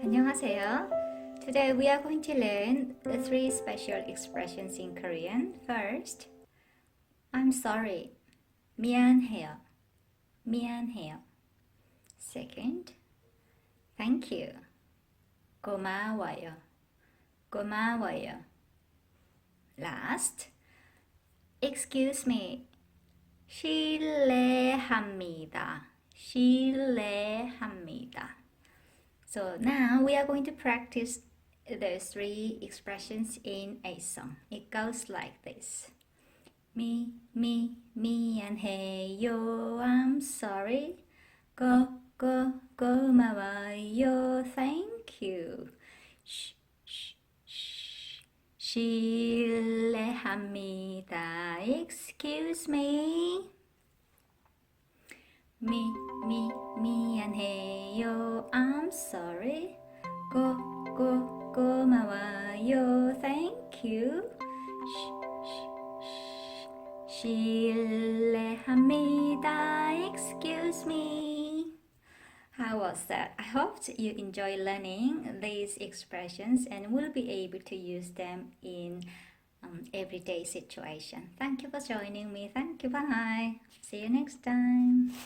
안녕하세요. Today we are going to learn the three special expressions in Korean. First, I'm sorry. 미안해요. 미안해요. Second, thank you. 고마워요. 고마워요. Last, excuse me. 실례합니다. 실례합니다. So now we are going to practice those three expressions in a song. It goes like this. 미안해요. I'm sorry. 고마워요. Thank you. 실례합니다. Excuse me. 미안해요. I'm sorry. 고마워요. Thank you. 실례합니다. Excuse me. How was that? I hope you enjoy learning these expressions and will be able to use them in everyday situation. Thank you for joining me. Thank you. Bye. See you next time.